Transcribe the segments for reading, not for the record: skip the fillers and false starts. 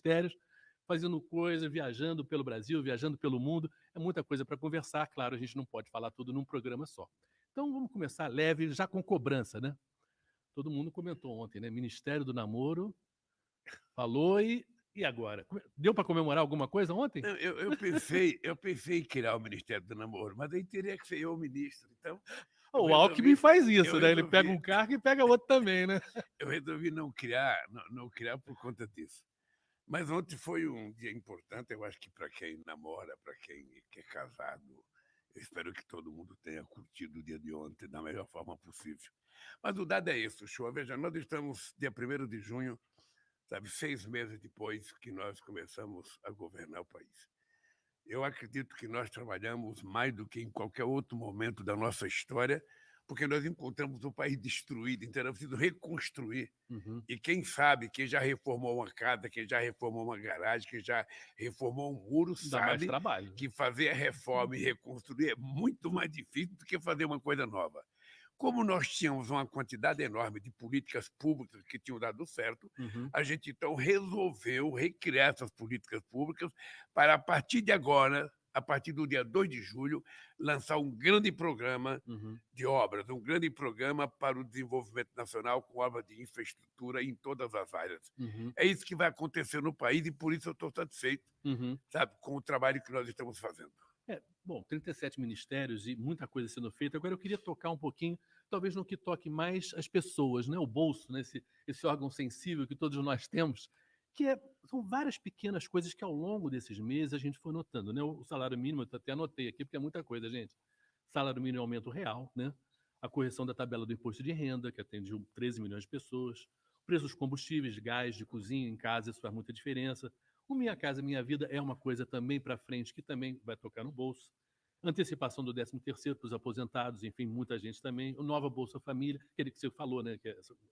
ministérios, fazendo coisa, viajando pelo Brasil, viajando pelo mundo. É muita coisa para conversar, claro, a gente não pode falar tudo num programa só. Então vamos começar leve, já com cobrança, né? Todo mundo comentou ontem, né? Ministério do Namoro falou e agora? Deu para comemorar alguma coisa ontem? Não, eu pensei em criar o Ministério do Namoro, mas aí teria que ser eu o ministro. Então, eu O Alckmin faz eu isso, né? Ele pega resolvi, um cargo e pega outro também, né? eu resolvi não criar por conta disso. Mas ontem foi um dia importante, eu acho que para quem namora, para quem é casado, eu espero que todo mundo tenha curtido o dia de ontem da melhor forma possível. Mas o dado é isso, show. Veja, nós estamos dia 1º de junho, sabe, 6 meses depois que nós começamos a governar o país. Eu acredito que nós trabalhamos mais do que em qualquer outro momento da nossa história, porque nós encontramos o país destruído, então era preciso reconstruir. Uhum. E quem sabe, quem já reformou uma casa, quem já reformou uma garagem, quem já reformou um muro, Dá mais sabe trabalho. que fazer a reforma e reconstruir é muito mais difícil do que fazer uma coisa nova. Como nós tínhamos uma quantidade enorme de políticas públicas que tinham dado certo, Uhum. a gente então resolveu recriar essas políticas públicas para, a partir de agora, a partir do dia 2 de julho, lançar um grande programa Uhum. de obras, um grande programa para o desenvolvimento nacional com obras de infraestrutura em todas as áreas. Uhum. É isso que vai acontecer no país e por isso eu estou satisfeito, Uhum. sabe, com o trabalho que nós estamos fazendo. Bom, 37 ministérios e muita coisa sendo feita. Agora eu queria tocar um pouquinho, talvez no que toque mais as pessoas, né? O bolso, né? Esse órgão sensível que todos nós temos, são várias pequenas coisas que ao longo desses meses a gente foi notando, né? O salário mínimo, eu até anotei aqui, porque é muita coisa, gente. Salário mínimo é aumento real, né? A correção da tabela do imposto de renda, que atende 13 milhões de pessoas. O preço dos combustíveis, de gás, de cozinha, em casa, isso faz muita diferença. O Minha Casa Minha Vida é uma coisa também para frente que também vai tocar no bolso. Antecipação do 13º para os aposentados, enfim, muita gente também. O Nova Bolsa Família, aquele que você falou, né,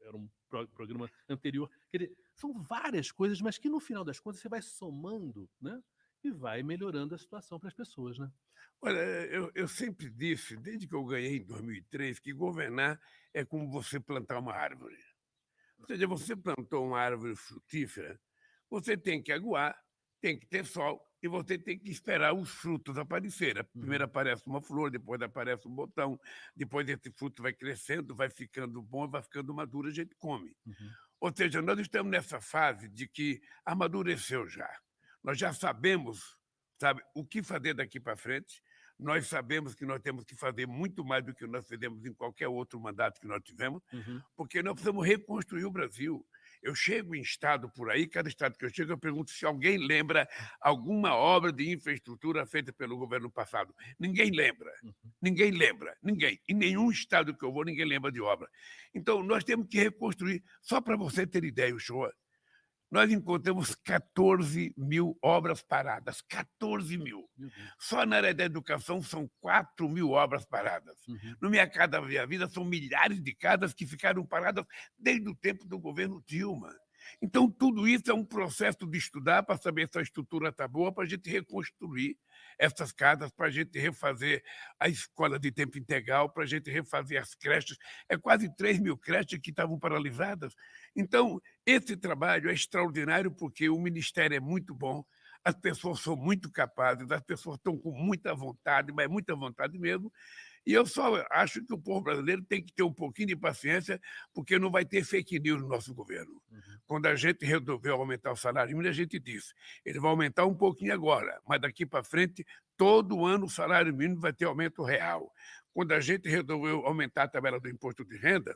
era um programa anterior. Quer dizer, são várias coisas, mas que no final das contas você vai somando, né, e vai melhorando a situação para as pessoas, né? Olha, eu sempre disse, desde que eu ganhei em 2003, que governar é como você plantar uma árvore. Ou seja, você plantou uma árvore frutífera, você tem que aguar, tem que ter sol e você tem que esperar os frutos aparecerem. Primeiro Uhum, aparece uma flor, depois aparece um botão, depois esse fruto vai crescendo, vai ficando bom, vai ficando maduro, a gente come. uhum, Ou seja, nós estamos nessa fase de que amadureceu já. Nós já sabemos, sabe, o que fazer daqui para frente. Nós sabemos que nós temos que fazer muito mais do que nós fizemos em qualquer outro mandato que nós tivemos, uhum. porque nós precisamos reconstruir o Brasil. Eu chego em estado por aí, cada estado que eu chego, eu pergunto se alguém lembra alguma obra de infraestrutura feita pelo governo passado. Ninguém lembra. Uhum. Ninguém lembra, ninguém. Em nenhum estado que eu vou, ninguém lembra de obra. Então, nós temos que reconstruir. Só para você ter ideia, Uchoa, nós encontramos 14 mil obras paradas. 14 mil. Meu Deus. Só na área da educação são 4 mil obras paradas. Uhum, No Minha Casa Minha Vida são milhares de casas que ficaram paradas desde o tempo do governo Dilma. Então, tudo isso é um processo de estudar para saber se a estrutura está boa, para a gente reconstruir essas casas, para a gente refazer a escola de tempo integral, para a gente refazer as creches. É quase 3 mil creches que estavam paralisadas. Então, esse trabalho é extraordinário porque o Ministério é muito bom, as pessoas são muito capazes, as pessoas estão com muita vontade, mas muita vontade mesmo, e eu só acho que o povo brasileiro tem que ter um pouquinho de paciência, porque não vai ter fake news no nosso governo. uhum, Quando a gente resolveu aumentar o salário mínimo, a gente disse, ele vai aumentar um pouquinho agora, mas daqui para frente, todo ano o salário mínimo vai ter aumento real. Quando a gente resolveu aumentar a tabela do imposto de renda,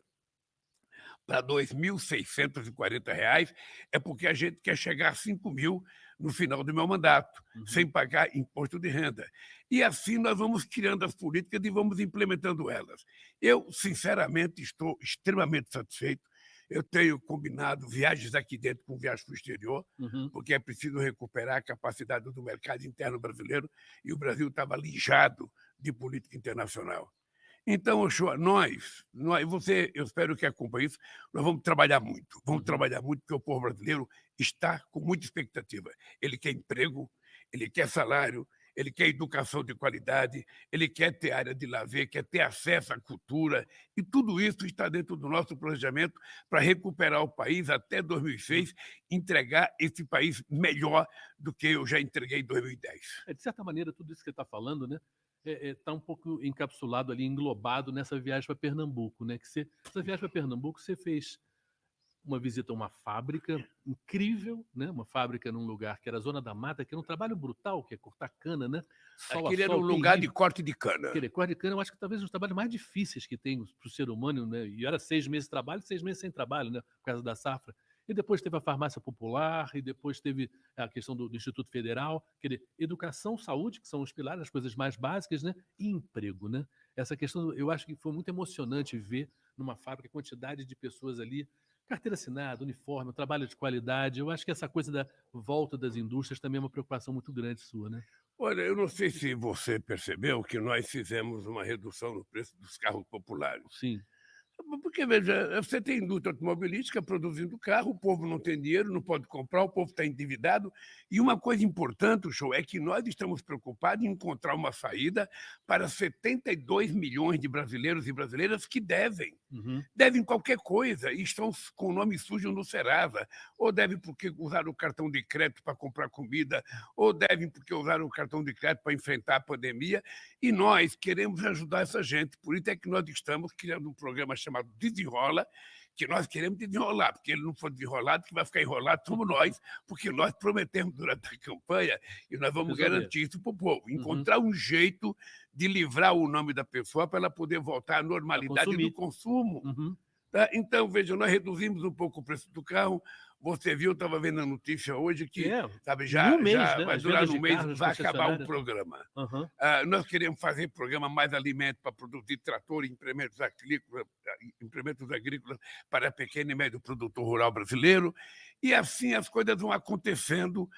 para R$ 2.640, é porque a gente quer chegar a 5 mil no final do meu mandato, uhum, sem pagar imposto de renda. E assim nós vamos criando as políticas e vamos implementando elas. Eu, sinceramente, estou extremamente satisfeito. Eu tenho combinado viagens aqui dentro com viagens para o exterior, uhum. porque é preciso recuperar a capacidade do mercado interno brasileiro, e o Brasil estava lijado de política internacional. Então, Ochoa, você, eu espero que acompanhe isso, nós vamos Uhum. trabalhar muito, porque o povo brasileiro está com muita expectativa. Ele quer emprego, ele quer salário, ele quer educação de qualidade, ele quer ter área de lazer, quer ter acesso à cultura, e tudo isso está dentro do nosso planejamento para recuperar o país até 2006, entregar esse país melhor do que eu já entreguei em 2010. De certa maneira, tudo isso que você está falando, né, está um pouco encapsulado ali, englobado nessa viagem para Pernambuco, né? Essa viagem para Pernambuco, você fez uma visita a uma fábrica incrível, né? Uma fábrica num lugar que era a Zona da Mata, que é um trabalho brutal, que é cortar cana, né? Sol a Aquele era um sol, lugar de terrível. corte de cana. Aquele corte de cana, eu acho que talvez um dos trabalhos mais difíceis que tem para o ser humano, né? E era 6 meses de trabalho, 6 meses sem trabalho, né? Por causa da safra. E depois teve a farmácia popular, e depois teve a questão do Instituto Federal, quer dizer, educação, saúde, que são os pilares, as coisas mais básicas, né? E emprego, né? Essa questão, eu acho que foi muito emocionante ver numa fábrica a quantidade de pessoas ali, carteira assinada, uniforme, um trabalho de qualidade. Eu acho que essa coisa da volta das indústrias também é uma preocupação muito grande sua, né? Olha, eu não sei se você percebeu que nós fizemos uma redução no preço dos carros populares. Sim. Porque, veja, você tem indústria automobilística produzindo carro, o povo não tem dinheiro, não pode comprar, o povo está endividado. E uma coisa importante, Show, é que nós estamos preocupados em encontrar uma saída para 72 milhões de brasileiros e brasileiras que devem. Uhum. Devem qualquer coisa e estão com o nome sujo no Serasa, ou devem porque usaram o cartão de crédito para comprar comida, ou devem porque usaram o cartão de crédito para enfrentar a pandemia, e nós queremos ajudar essa gente. Por isso é que nós estamos criando um programa chamado Desenrola, que nós queremos desenrolar, porque ele não for desenrolado, que vai ficar enrolado somos nós, porque nós prometemos durante a campanha e nós vamos Resolver. garantir isso para o povo, encontrar um jeito de livrar o nome da pessoa para ela poder voltar à normalidade consumir. do consumo. Uhum. Tá? Então, veja, nós reduzimos um pouco o preço do carro. Você viu, eu estava vendo a notícia hoje que sabe, em um mês, já né? vai As durar vendas um de mês, carros nas vai acabar o concessionárias. programa. Uhum. Nós queremos fazer programa mais alimento para produzir trator e implementos agrícolas para pequeno e médio produtor rural brasileiro. E assim as coisas vão acontecendo,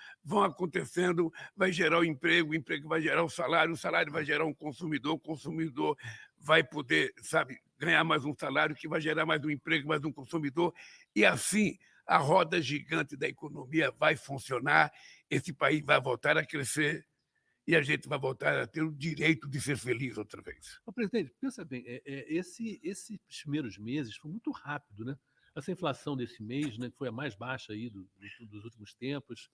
vai gerar o emprego vai gerar o salário vai gerar um consumidor, o consumidor vai poder, sabe, ganhar mais um salário, que vai gerar mais um emprego, mais um consumidor, e assim a roda gigante da economia vai funcionar, esse país vai voltar a crescer e a gente vai voltar a ter o direito de ser feliz outra vez. Ô, presidente, pensa bem, esses primeiros meses foi muito rápido, né? Essa inflação desse mês, né, que foi a mais baixa aí dos últimos tempos,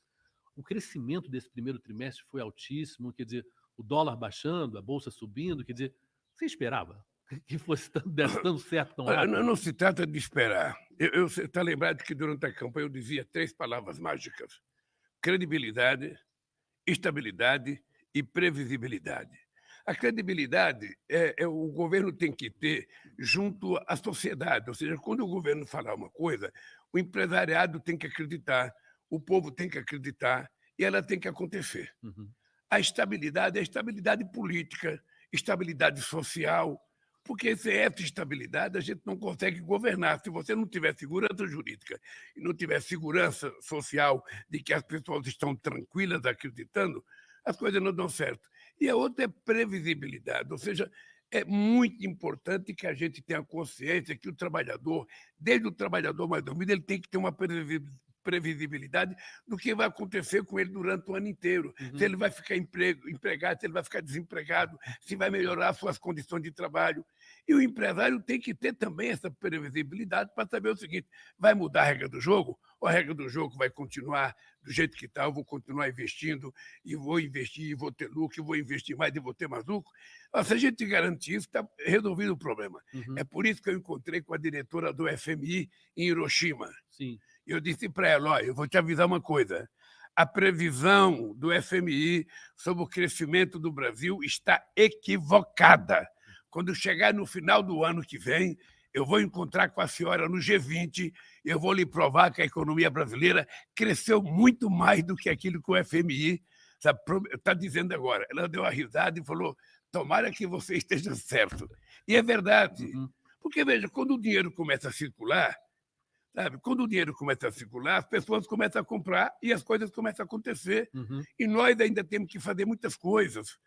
o crescimento desse primeiro trimestre foi altíssimo, quer dizer, o dólar baixando, a bolsa subindo, quer dizer, você esperava que fosse desse tão certo tão Olha, rápido? não se trata de esperar. Você está lembrado que durante a campanha eu dizia 3 palavras mágicas: credibilidade, estabilidade e previsibilidade. A credibilidade o governo tem que ter junto à sociedade, ou seja, quando o governo falar uma coisa, o empresariado tem que acreditar, o povo tem que acreditar e ela tem que acontecer. Uhum. A estabilidade é a estabilidade política, estabilidade social, porque sem essa estabilidade a gente não consegue governar. Se você não tiver segurança jurídica e não tiver segurança social de que as pessoas estão tranquilas acreditando, as coisas não dão certo. E a outra é previsibilidade, ou seja, é muito importante que a gente tenha consciência que o trabalhador, desde o trabalhador mais dormido, ele tem que ter uma previsibilidade do que vai acontecer com ele durante o ano inteiro. Uhum. Se ele vai ficar empregado, se ele vai ficar desempregado, se vai melhorar suas condições de trabalho. E o empresário tem que ter também essa previsibilidade para saber o seguinte: vai mudar a regra do jogo? Ou a regra do jogo vai continuar do jeito que está? Eu vou continuar investindo, e vou investir, e vou ter lucro, e vou investir mais, e vou ter mais lucro. Se a gente garantir isso, está resolvido o problema. Uhum. É por isso que eu encontrei com a diretora do FMI em Hiroshima. Sim. Eu disse para ela: olha, eu vou te avisar uma coisa. A previsão do FMI sobre o crescimento do Brasil está equivocada. Quando chegar no final do ano que vem, eu vou encontrar com a senhora no G20 e eu vou lhe provar que a economia brasileira cresceu muito mais do que aquilo que o FMI está dizendo agora. Ela deu uma risada e falou: tomara que você esteja certo. E é verdade. Uhum. Porque, veja, quando o dinheiro começa a circular, sabe? Quando o dinheiro começa a circular, as pessoas começam a comprar e as coisas começam a acontecer. Uhum. E nós ainda temos que fazer muitas coisas.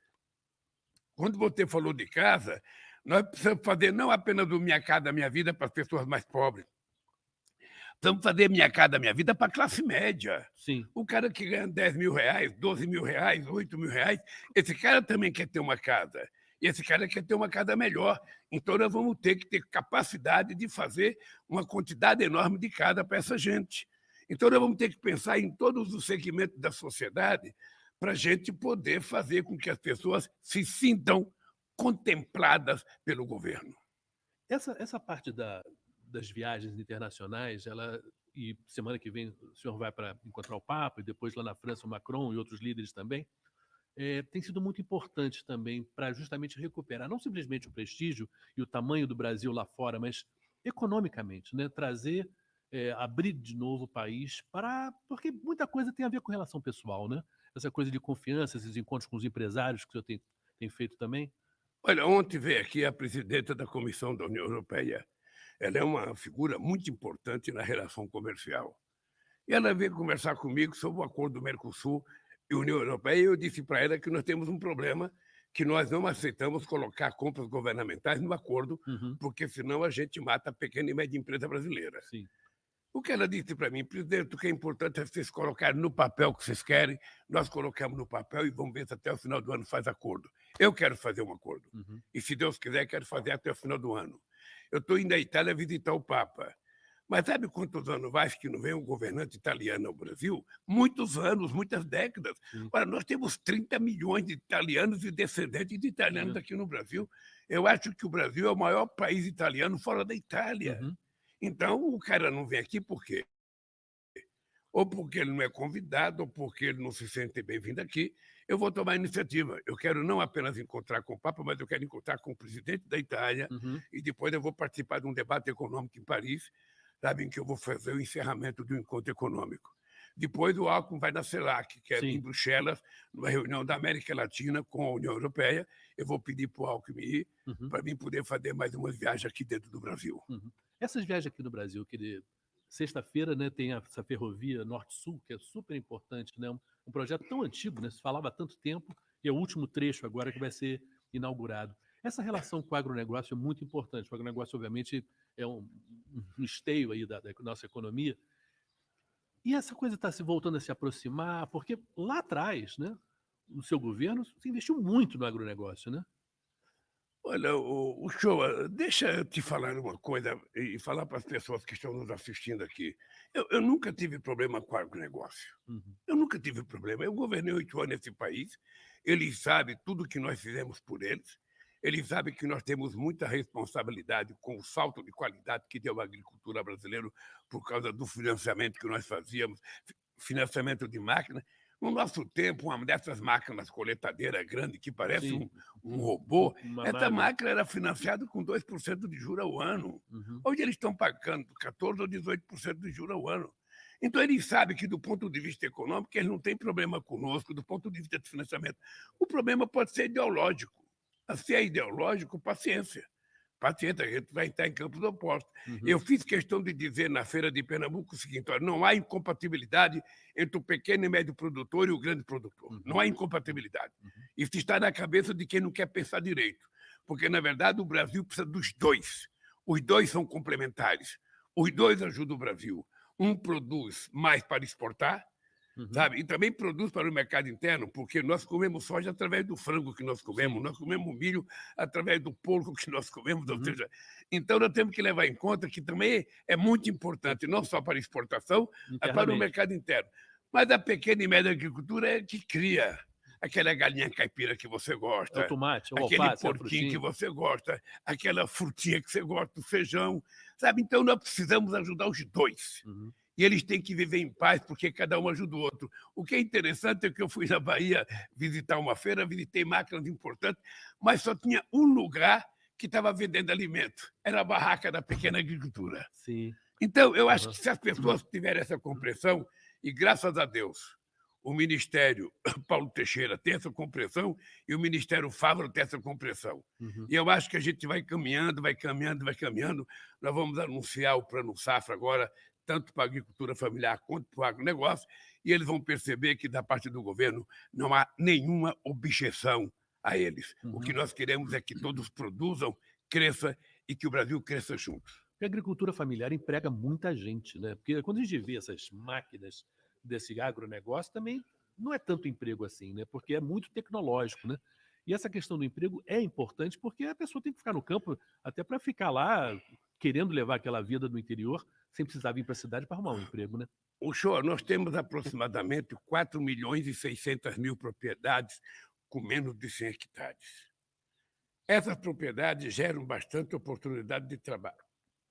Quando você falou de casa, nós precisamos fazer não apenas o Minha Casa Minha Vida para as pessoas mais pobres, Precisamos fazer Minha Casa Minha Vida para a classe média. Sim. O cara que ganha R$ 10.000, R$ 12.000, R$ 8.000, esse cara também quer ter uma casa. E esse cara quer ter uma casa melhor. Então, nós vamos ter que ter capacidade de fazer uma quantidade enorme de casa para essa gente. Então, nós vamos ter que pensar em todos os segmentos da sociedade para a gente poder fazer com que as pessoas se sintam contempladas pelo governo. Essa parte das viagens internacionais, e semana que vem o senhor vai para encontrar o Papa, e depois lá na França o Macron e outros líderes também, tem sido muito importante também para justamente recuperar não simplesmente o prestígio e o tamanho do Brasil lá fora, mas economicamente, né? Trazer, abrir de novo o país porque muita coisa tem a ver com relação pessoal, né? Essa coisa de confiança, esses encontros com os empresários que o senhor tem feito também. Olha, ontem veio aqui a presidenta da Comissão da União Europeia. Ela é uma figura muito importante na relação comercial. E ela veio conversar comigo sobre o acordo do Mercosul e União Europeia, e eu disse para ela que nós temos um problema, que nós não aceitamos colocar compras governamentais no acordo, Uhum, porque senão a gente mata a pequena e média empresa brasileira. sim. O que ela disse para mim: presidente, o que é importante é vocês colocarem no papel o que vocês querem, nós colocamos no papel e vamos ver se até o final do ano faz acordo. Eu quero fazer um acordo. Uhum. E, se Deus quiser, quero fazer até o final do ano. Eu estou indo à Itália visitar o Papa. Mas sabe quantos anos faz que não vem um governante italiano ao Brasil? Muitos anos, muitas décadas. Sim. Olha, nós temos 30 milhões de italianos e descendentes de italianos É. aqui no Brasil. Eu acho que o Brasil é o maior país italiano fora da Itália. Uhum. Então, o cara não vem aqui por quê? Ou porque ele não é convidado, ou porque ele não se sente bem-vindo aqui. Eu vou tomar a iniciativa. Eu quero não apenas encontrar com o Papa, mas eu quero encontrar com o presidente da Itália, Uhum. e depois eu vou participar de um debate econômico em Paris, sabe, em que eu vou fazer o encerramento do encontro econômico. Depois o Alckmin vai na CELAC, que é em Sim. Bruxelas, numa reunião da América Latina com a União Europeia. Eu vou pedir para o Alckmin ir, Uhum. para mim poder fazer mais uma viagem aqui dentro do Brasil. Uhum. Essas viagens aqui no Brasil, sexta-feira, né, tem essa ferrovia Norte-Sul, que é super importante, né? Um projeto tão antigo, né? Se falava há tanto tempo, e é o último trecho agora que vai ser inaugurado. Essa relação com o agronegócio é muito importante. O agronegócio, obviamente, é um esteio aí da nossa economia. E essa coisa está se voltando a se aproximar, porque lá atrás, né, no seu governo, se investiu muito no agronegócio, né? Olha, o show, deixa eu te falar uma coisa e falar para as pessoas que estão nos assistindo aqui. Eu nunca tive problema com o agronegócio. Uhum. Eu nunca tive problema. Eu governei 8 anos esse país. Eles sabem tudo que nós fizemos por eles. Eles sabem que nós temos muita responsabilidade com o salto de qualidade que deu a agricultura brasileira por causa do financiamento que nós fazíamos, financiamento de máquinas. No nosso tempo, uma dessas máquinas colheitadeiras grande que parece Sim, um robô, uma essa nave. máquina era financiada com 2% de juros ao ano. Uhum. Hoje eles estão pagando 14% ou 18% de juros ao ano. Então, eles sabem que, do ponto de vista econômico, eles não têm problema conosco, do ponto de vista de financiamento. O problema pode ser ideológico. Se é ideológico, paciência. Paciência, a gente vai estar em campos opostos. Uhum. Eu fiz questão de dizer na Feira de Pernambuco o seguinte: olha, não há incompatibilidade entre o pequeno e médio produtor e o grande produtor. Uhum. Não há incompatibilidade. Uhum. Isso está na cabeça de quem não quer pensar direito. Porque, na verdade, o Brasil precisa dos dois. Os dois são complementares. Os dois ajudam o Brasil. Um produz mais para exportar, Uhum. sabe? E também produz para o mercado interno, porque nós comemos soja através do frango que nós comemos, Sim. nós comemos milho através do porco que nós comemos, ou Uhum. seja, então nós temos que levar em conta que também é muito importante, não só para exportação, mas para o Internamente. mercado interno. Mas a pequena e média agricultura é que cria aquela galinha caipira que você É o gosta, tomate, é o aquele alface, é a porquinho que frutinha. você gosta, aquela frutinha que você gosta, o feijão, sabe? Então nós precisamos ajudar os dois. Uhum. E eles têm que viver em paz, porque cada um ajuda o outro. O que é interessante é que eu fui na Bahia visitar uma feira, visitei máquinas importantes, mas só tinha um lugar que estava vendendo alimento. Era a barraca da pequena agricultura. Sim. Então, eu acho Uhum. que se as pessoas tiverem essa compreensão, e graças a Deus, o Ministério Paulo Teixeira tem essa compreensão e o Ministério Fávaro tem essa compreensão. Uhum. E eu acho que a gente vai caminhando, vai caminhando, vai caminhando. Nós vamos anunciar o Plano Safra agora, tanto para a agricultura familiar quanto para o agronegócio, e eles vão perceber que, da parte do governo, não há nenhuma objeção a eles. O que Uhum. nós queremos é que todos produzam, cresça e que o Brasil cresça junto. Porque a agricultura familiar emprega muita gente, né? Porque quando a gente vê essas máquinas desse agronegócio, também não é tanto emprego assim, né? Porque é muito tecnológico, né? E essa questão do emprego é importante porque a pessoa tem que ficar no campo até para ficar lá querendo levar aquela vida do interior sem precisar vir para a cidade para arrumar um emprego, né? O senhor, nós temos aproximadamente 4.600.000 propriedades com menos de 100 hectares. Essas propriedades geram bastante oportunidade de trabalho,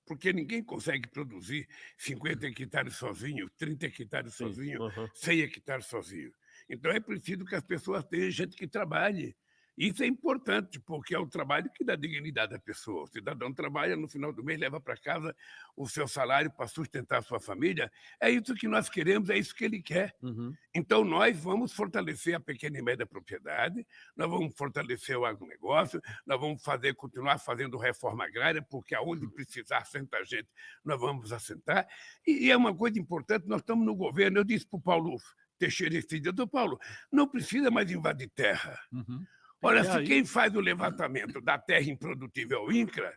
porque ninguém consegue produzir 50 hectares sozinho, 30 hectares Sim. sozinho, Aham. 100 hectares sozinho. Então é preciso que as pessoas tenham gente que trabalhe. Isso é importante, porque é o trabalho que dá dignidade à pessoa. O cidadão trabalha, no final do mês leva para casa o seu salário para sustentar a sua família. É isso que nós queremos, é isso que ele quer. Uhum. Então, nós vamos fortalecer a pequena e média propriedade, nós vamos fortalecer o agronegócio, nós vamos continuar fazendo reforma agrária, porque aonde precisar assentar gente, nós vamos assentar. E é uma coisa importante, nós estamos no governo, eu disse para o Paulo Teixeira esse dia, doutor Paulo, não precisa mais invadir terra. Uhum. Olha, É se aí. quem faz o levantamento da terra improdutível é o INCRA,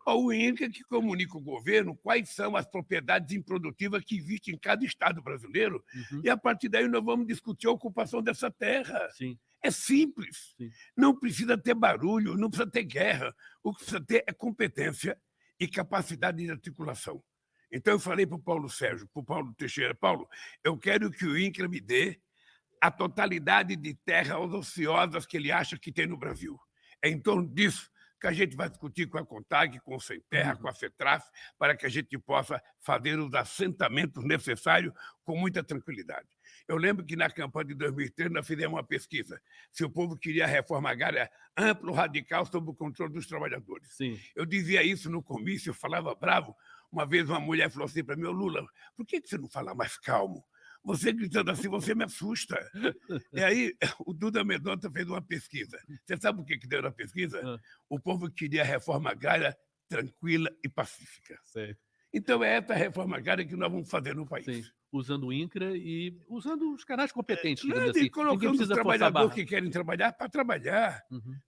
ou o INCRA que comunica o governo quais são as propriedades improdutivas que existem em cada estado brasileiro, Uhum. e a partir daí nós vamos discutir a ocupação dessa terra. Sim, É simples. sim. Não precisa ter barulho, não precisa ter guerra. O que precisa ter é competência e capacidade de articulação. Então eu falei para o Paulo Sérgio, para o Paulo Teixeira, Paulo, eu quero que o INCRA me dê a totalidade de terras ociosas que ele acha que tem no Brasil. É em torno disso que a gente vai discutir com a CONTAG, com o Sem Terra, com a FETRAF, para que a gente possa fazer os assentamentos necessários com muita tranquilidade. Eu lembro que na campanha de 2013 nós fizemos uma pesquisa se o povo queria reforma agrária ampla, radical, sob o controle dos trabalhadores. Sim. Eu dizia isso no comício, eu falava bravo. Uma vez uma mulher falou assim para mim, Lula, por que você não fala mais calmo? Você gritando assim, você me assusta. E aí, o Duda Mendonça fez uma pesquisa. Você sabe o que deu na pesquisa? Ah, O povo queria reforma agrária tranquila e pacífica. sei. Então, é essa reforma agrária que nós vamos fazer no Sim. país. Usando o INCRA e usando os canais competentes, digamos Nada, e assim. Ninguém colocando os precisa forçar a trabalhadores barra. que querem trabalhar para trabalhar. Uhum.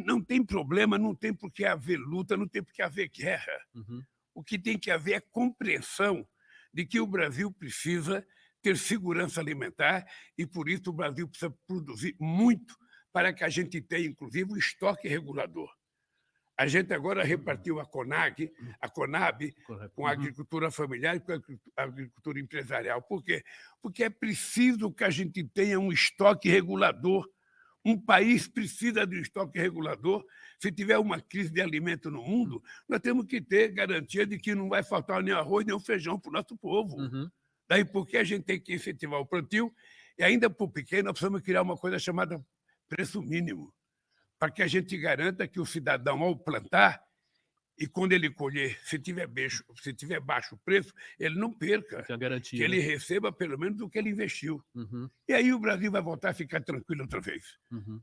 Não tem problema, não tem por que haver luta, não tem por que haver guerra. Uhum. O que tem que haver é compreensão de que o Brasil precisa ter segurança alimentar e, por isso, o Brasil precisa produzir muito para que a gente tenha, inclusive, um estoque regulador. A gente agora repartiu a CONAB Correto. com a Uhum. agricultura familiar e com a agricultura empresarial. Por quê? Porque é preciso que a gente tenha um estoque regulador. Um país precisa de um estoque regulador. Se tiver uma crise de alimento no mundo, nós temos que ter garantia de que não vai faltar nem arroz nem feijão para o nosso povo. Uhum. Daí porque a gente tem que incentivar o plantio e ainda para o pequeno nós precisamos criar uma coisa chamada preço mínimo, para que a gente garanta que o cidadão, ao plantar, e quando ele colher, se tiver baixo o preço, ele não perca, Tem a que garantia, ele né? receba pelo menos o que ele investiu. Uhum. E aí o Brasil vai voltar a ficar tranquilo outra vez. Uhum.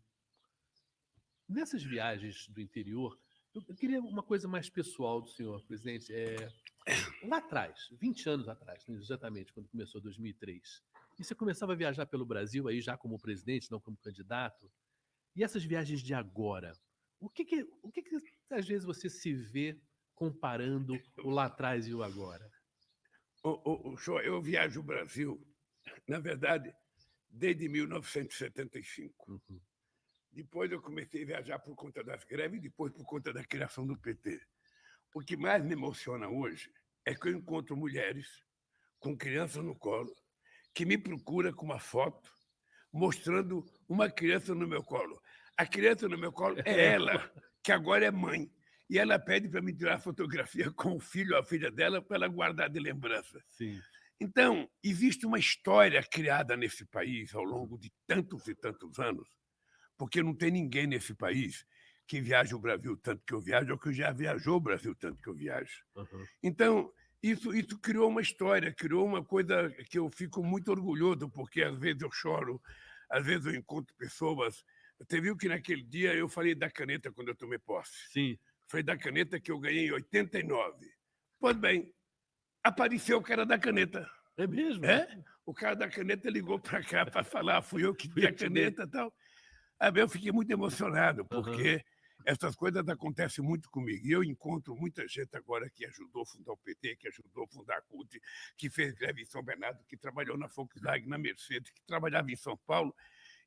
Nessas viagens do interior, eu queria uma coisa mais pessoal do senhor, presidente. Lá atrás, 20 anos atrás, né, exatamente, quando começou 2003, e você começava a viajar pelo Brasil, aí já como presidente, não como candidato, e essas viagens de agora, o que às vezes você se vê comparando o lá atrás e o agora? Show, eu viajo o Brasil, na verdade, desde 1975. Uhum. Depois eu comecei a viajar por conta das greves e depois por conta da criação do PT. O que mais me emociona hoje é que eu encontro mulheres com crianças no colo que me procuram com uma foto mostrando uma criança no meu colo. A criança no meu colo é ela, que agora é mãe. E ela pede para me tirar fotografia com o filho ou a filha dela para ela guardar de lembrança. Sim. Então, existe uma história criada nesse país ao longo de tantos e tantos anos, porque não tem ninguém nesse país que viaja o Brasil tanto que eu viajo ou que já viajou o Brasil tanto que eu viajo. Uhum. Então, isso criou uma história, criou uma coisa que eu fico muito orgulhoso, porque às vezes eu choro, às vezes eu encontro pessoas. Você viu que naquele dia eu falei da caneta quando eu tomei posse. Sim. Foi da caneta que eu ganhei em 89. Pois bem, apareceu o cara da caneta. É mesmo? O cara da caneta ligou para cá para falar, fui eu que dei a caneta e tal. Aí eu fiquei muito emocionado, porque Essas coisas acontecem muito comigo. E eu encontro muita gente agora que ajudou a fundar o PT, que ajudou a fundar a CUT, que fez greve em São Bernardo, que trabalhou na Volkswagen, na Mercedes, que trabalhava em São Paulo.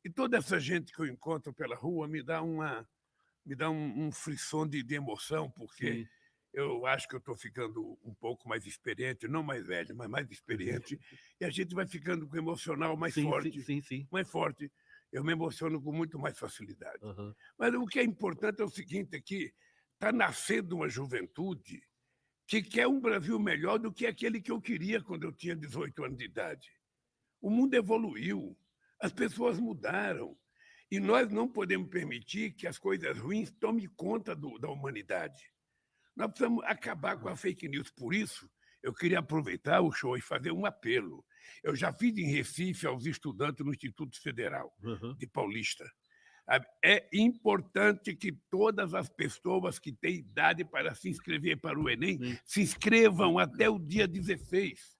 E toda essa gente que eu encontro pela rua me dá um frisson de emoção, porque Sim. eu acho que eu estou ficando um pouco mais experiente, não mais velho, mas mais experiente, e a gente vai ficando com o emocional mais Sim, sim, forte, sim, sim. mais forte. Eu me emociono com muito mais facilidade. Aham. Mas o que é importante é o seguinte, é que está nascendo uma juventude que quer um Brasil melhor do que aquele que eu queria quando eu tinha 18 anos de idade. O mundo evoluiu, as pessoas mudaram, e nós não podemos permitir que as coisas ruins tomem conta da humanidade. Nós precisamos acabar com a fake news. Por isso, eu queria aproveitar o show e fazer um apelo. Eu já fiz em Recife aos estudantes no Instituto Federal Aham. de Paulista. É importante que todas as pessoas que têm idade para se inscrever para o Enem Sim. se inscrevam até o dia 16,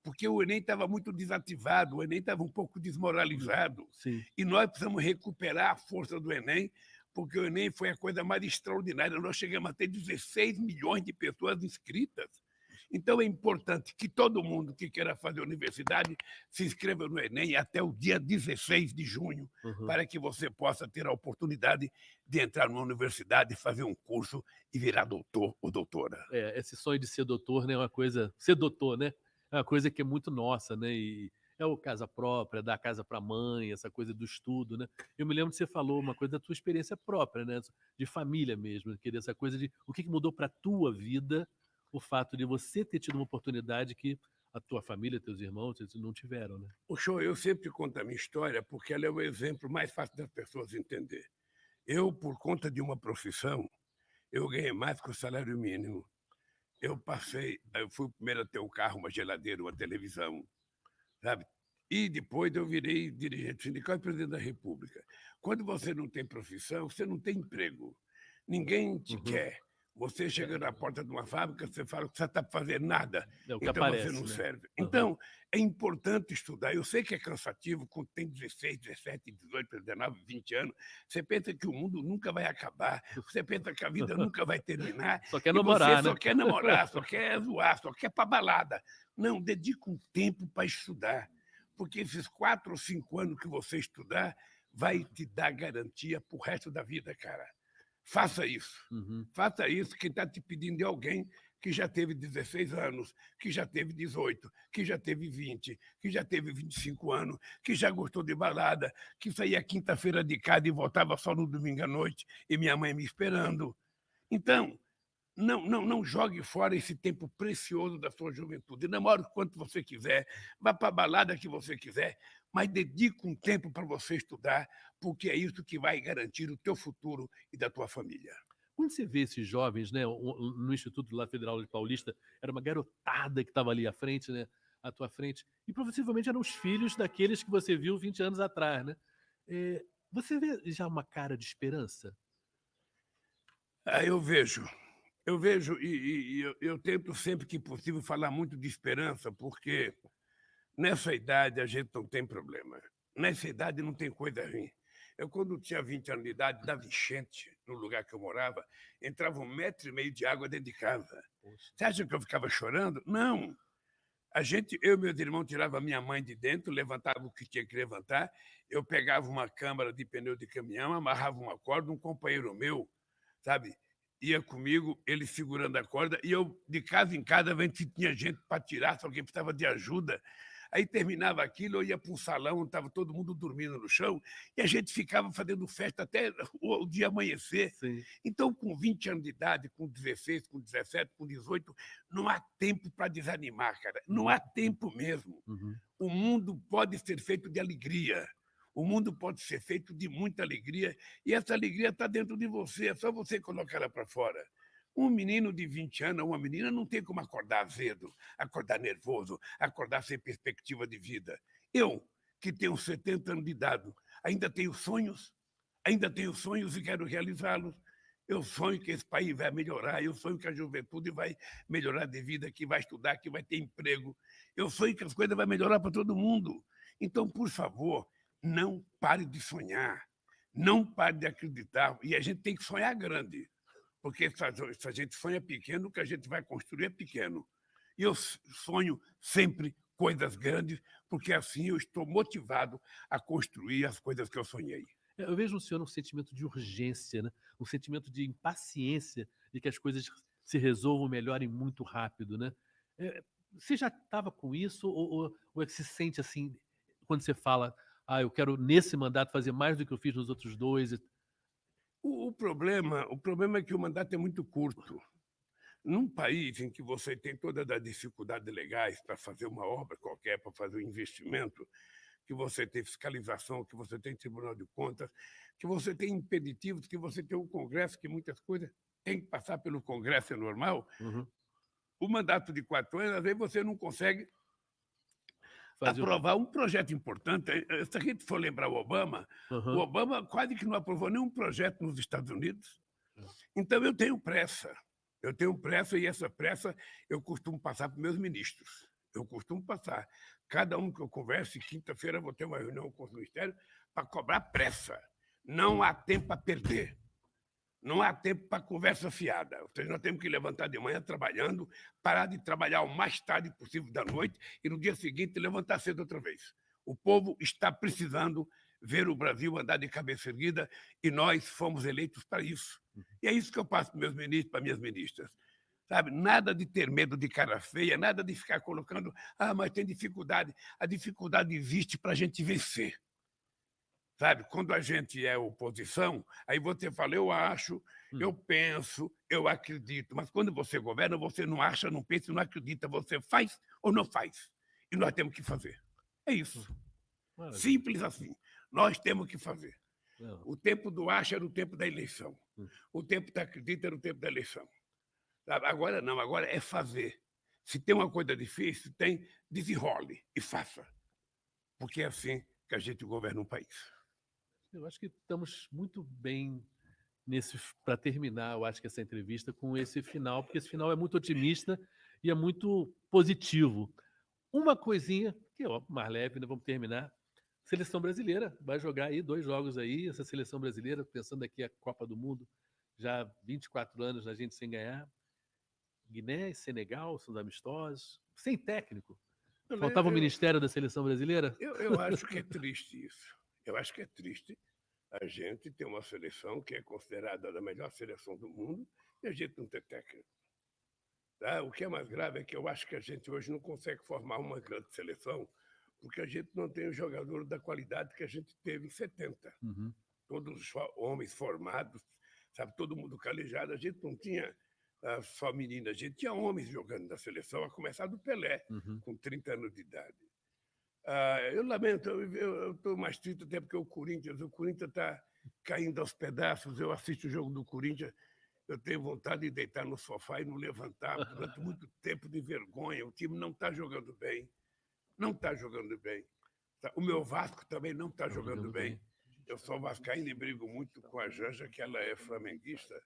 porque o Enem estava muito desativado, o Enem estava um pouco desmoralizado, Sim. e nós precisamos recuperar a força do Enem, porque o Enem foi a coisa mais extraordinária. Nós chegamos a ter 16 milhões de pessoas inscritas. Então, é importante que todo mundo que queira fazer universidade se inscreva no Enem até o dia 16 de junho, Aham. para que você possa ter a oportunidade de entrar numa universidade, fazer um curso e virar doutor ou doutora. É, esse sonho de ser doutor, né, é uma coisa ser doutor, né, é uma coisa que é muito nossa, né, e é o casa própria, dar casa para mãe, essa coisa do estudo, né. Eu me lembro que você falou uma coisa da tua experiência própria, né, de família mesmo, querer essa coisa de o que que mudou para tua vida, o fato de você ter tido uma oportunidade que a tua família, teus irmãos, eles não tiveram, né. O show, eu sempre conto a minha história porque ela é o exemplo mais fácil das pessoas entender. Eu, por conta de uma profissão, eu ganhei mais que o salário mínimo. Eu fui o primeiro a ter um carro, uma geladeira, uma televisão, sabe? E depois eu virei dirigente sindical e presidente da República. Quando você não tem profissão, você não tem emprego. Ninguém te Uhum. quer. Você chega na porta de uma fábrica, você fala que você está fazendo nada, É o que então você aparece, não né. serve. Aham. Então, é importante estudar. Eu sei que é cansativo, quando tem 16, 17, 18, 19, 20 anos, você pensa que o mundo nunca vai acabar, você pensa que a vida nunca vai terminar, Só quer e você namorar, só né. quer namorar, só quer zoar, só quer para balada. Não, dedica um tempo para estudar, porque esses 4 ou 5 anos que você estudar vai te dar garantia para o resto da vida, cara. Faça isso. Uhum. Faça isso. Quem está te pedindo é alguém que já teve 16 anos, que já teve 18, que já teve 20, que já teve 25 anos, que já gostou de balada, que saía quinta-feira de casa e voltava só no domingo à noite, e minha mãe me esperando. Então, não jogue fora esse tempo precioso da sua juventude. Namore o quanto você quiser, vá para a balada que você quiser, mas dedique um tempo para você estudar, porque é isso que vai garantir o teu futuro e da tua família. Quando você vê esses jovens, né, no Instituto lá Federal de Paulista, era uma garotada que estava ali à frente, né, à tua frente, e possivelmente eram os filhos daqueles que você viu 20 anos atrás, né. Você vê já uma cara de esperança? Ah, eu vejo e eu tento sempre que possível falar muito de esperança, porque nessa idade a gente não tem problema. Nessa idade não tem coisa ruim. Eu, quando tinha 20 anos de idade, dava enchente no lugar que eu morava, entrava 1,5 metro de água dentro de casa. Poxa. Você acha que eu ficava chorando? Não. Eu e meus irmãos tirava a minha mãe de dentro, levantava o que tinha que levantar, eu pegava uma câmara de pneu de caminhão, amarrava uma corda, um companheiro meu, sabe, ia comigo, ele segurando a corda, e eu, de casa em casa, vendo se tinha gente para tirar, se alguém precisava de ajuda. Aí terminava aquilo, eu ia para um salão onde estava todo mundo dormindo no chão, e a gente ficava fazendo festa até o dia amanhecer. Sim. Então, com 20 anos de idade, com 16, com 17, com 18, não há tempo para desanimar, cara. Não há tempo mesmo. Uhum. O mundo pode ser feito de alegria. O mundo pode ser feito de muita alegria, e essa alegria está dentro de você, é só você colocar ela para fora. Um menino de 20 anos, uma menina, não tem como acordar azedo, acordar nervoso, acordar sem perspectiva de vida. Eu, que tenho 70 anos de idade, ainda tenho sonhos e quero realizá-los. Eu sonho que esse país vai melhorar, eu sonho que a juventude vai melhorar de vida, que vai estudar, que vai ter emprego. Eu sonho que as coisas vão melhorar para todo mundo. Então, por favor, não pare de sonhar. Não pare de acreditar. E a gente tem que sonhar grande, porque se a gente sonha pequeno, o que a gente vai construir é pequeno. E eu sonho sempre coisas grandes, porque assim eu estou motivado a construir as coisas que eu sonhei. Eu vejo no senhor um sentimento de urgência, né? Um sentimento de impaciência de que as coisas se resolvam, melhorem muito rápido, né? Você já estava com isso ou é que se sente assim quando você fala, eu quero nesse mandato fazer mais do que eu fiz nos outros dois? O problema é que o mandato é muito curto. Num país em que você tem todas as dificuldades legais para fazer uma obra qualquer, para fazer um investimento, que você tem fiscalização, que você tem Tribunal de Contas, que você tem impeditivos, que você tem um Congresso, que muitas coisas têm que passar pelo Congresso, é normal. Uhum. O mandato de 4 anos, às vezes você não consegue Fazer o... aprovar um projeto importante. Se a gente for lembrar o Uhum. Obama quase que não aprovou nenhum projeto nos Estados Unidos. Então eu tenho pressa. Eu tenho pressa e essa pressa eu costumo passar para meus ministros. Eu costumo passar. Cada um que eu converse, quinta-feira eu vou ter uma reunião com os ministérios para cobrar pressa. Não há tempo a perder. Não há tempo para conversa fiada. Ou seja, nós temos que levantar de manhã trabalhando, parar de trabalhar o mais tarde possível da noite e no dia seguinte levantar cedo outra vez. O povo está precisando ver o Brasil andar de cabeça erguida e nós fomos eleitos para isso. E é isso que eu passo para meus ministros, para minhas ministras. Sabe? Nada de ter medo de cara feia, nada de ficar colocando, mas tem dificuldade. A dificuldade existe para a gente vencer. Sabe? Quando a gente é oposição, aí você fala, eu acho, eu penso, eu acredito. Mas quando você governa, você não acha, não pensa, não acredita. Você faz ou não faz. E nós temos que fazer. É isso. Maravilha. Simples assim. Nós temos que fazer. Não. O tempo do acha era o tempo da eleição. O tempo da acredita era o tempo da eleição. Sabe? Agora não, agora é fazer. Se tem uma coisa difícil, desenrole e faça. Porque é assim que a gente governa um país. Eu acho que estamos muito bem para terminar, eu acho que essa entrevista com esse final, porque esse final é muito otimista e é muito positivo. Uma coisinha, que é mais leve, né? Vamos terminar. Seleção brasileira vai jogar aí 2 jogos aí, essa seleção brasileira, pensando aqui a Copa do Mundo, já 24 anos a gente sem ganhar. Guiné e Senegal são amistosos, sem técnico. Faltava o Ministério da Seleção Brasileira? Eu acho que é triste isso. Eu acho que é triste a gente ter uma seleção que é considerada a melhor seleção do mundo e a gente não ter técnico. Tá? O que é mais grave é que eu acho que a gente hoje não consegue formar uma grande seleção porque a gente não tem o jogador da qualidade que a gente teve em 70. Uhum. Todos homens formados, sabe, todo mundo calejado. A gente não tinha só meninas, a gente tinha homens jogando na seleção, a começar do Pelé, com 30 anos de idade. Eu lamento, eu estou mais triste até porque o Corinthians está caindo aos pedaços. Eu assisto o jogo do Corinthians, eu tenho vontade de deitar no sofá e não levantar durante muito tempo de vergonha. O time não está jogando bem, não está jogando bem. O meu Vasco também não está jogando bem. Eu sou vascaíno e brigo muito com a Janja, que ela é flamenguista,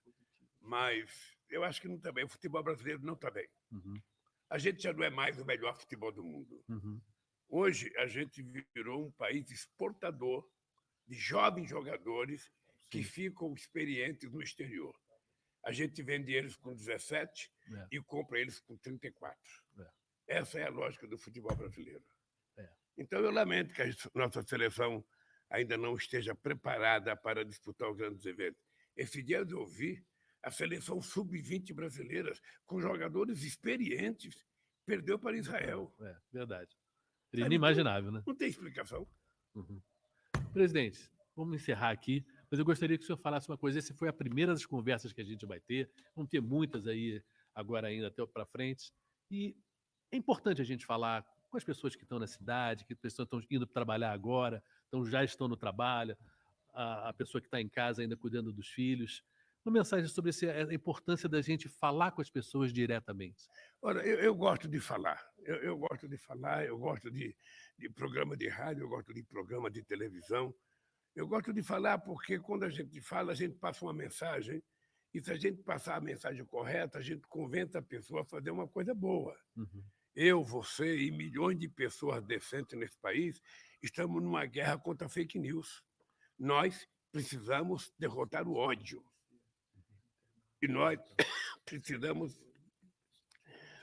mas eu acho que não está bem. O futebol brasileiro não está bem. A gente já não é mais o melhor futebol do mundo. Hoje, a gente virou um país exportador de jovens jogadores que ficam experientes no exterior. A gente vende eles com 17 e compra eles com 34. Essa é a lógica do futebol brasileiro. Então, eu lamento que a nossa seleção ainda não esteja preparada para disputar os grandes eventos. Esse dia eu ouvi a seleção sub-20 brasileira, com jogadores experientes, perdeu para Israel. Verdade. Inimaginável, né? Não tem explicação. Presidente, vamos encerrar aqui, mas eu gostaria que o senhor falasse uma coisa. Essa foi a primeira das conversas que a gente vai ter. Vamos ter muitas aí agora ainda até para frente. E é importante a gente falar com as pessoas que estão na cidade, que as pessoas estão indo trabalhar agora, já estão no trabalho, a pessoa que está em casa ainda cuidando dos filhos. Uma mensagem sobre a importância da gente falar com as pessoas diretamente. Olha, eu gosto de falar. Eu gosto de falar, eu gosto de programa de rádio, eu gosto de programa de televisão. Eu gosto de falar porque quando a gente fala, a gente passa uma mensagem e se a gente passar a mensagem correta, a gente convence a pessoa a fazer uma coisa boa. Eu, você e milhões de pessoas decentes nesse país estamos numa guerra contra fake news. Nós precisamos derrotar o ódio. E nós precisamos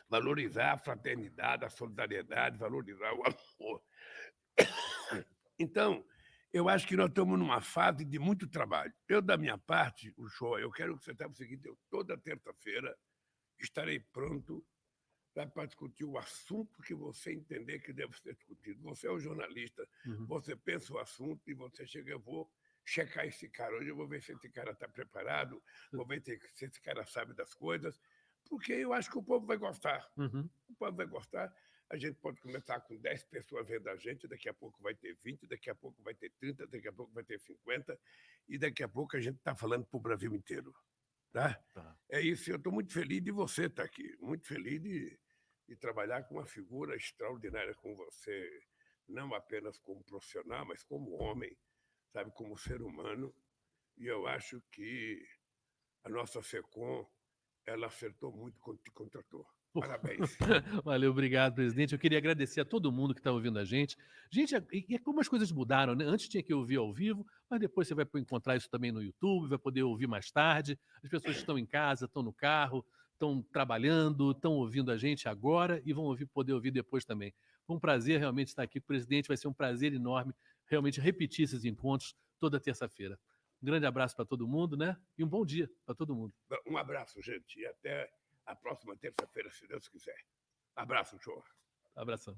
valorizar a fraternidade, a solidariedade, valorizar o amor. Então, eu acho que nós estamos numa fase de muito trabalho. Eu, da minha parte, o show, eu quero que você saiba o seguinte, eu toda terça-feira estarei pronto para discutir o assunto que você entender que deve ser discutido. Você é o jornalista, você pensa o assunto e você chega, eu vou checar esse cara. Hoje eu vou ver se esse cara está preparado, vou ver se esse cara sabe das coisas, porque eu acho que o povo vai gostar. O povo vai gostar. A gente pode começar com 10 pessoas vendo a gente, daqui a pouco vai ter 20, daqui a pouco vai ter 30, daqui a pouco vai ter 50, e daqui a pouco a gente está falando para o Brasil inteiro. Tá? É isso, eu estou muito feliz de você estar aqui, muito feliz de trabalhar com uma figura extraordinária como você, não apenas como profissional, mas como homem, sabe, como ser humano. E eu acho que a nossa SECOM, ela acertou muito quando te contratou. Parabéns. Valeu, obrigado, presidente. Eu queria agradecer a todo mundo que está ouvindo a gente. Gente, e como as coisas mudaram, né? Antes tinha que ouvir ao vivo, mas depois você vai encontrar isso também no YouTube, vai poder ouvir mais tarde. As pessoas estão em casa, estão no carro, estão trabalhando, estão ouvindo a gente agora e vão poder ouvir depois também. Foi um prazer realmente estar aqui com o presidente, vai ser um prazer enorme realmente repetir esses encontros toda terça-feira. Um grande abraço para todo mundo, né? E um bom dia para todo mundo. Um abraço, gente, e até a próxima terça-feira, se Deus quiser. Abraço, show. Abração.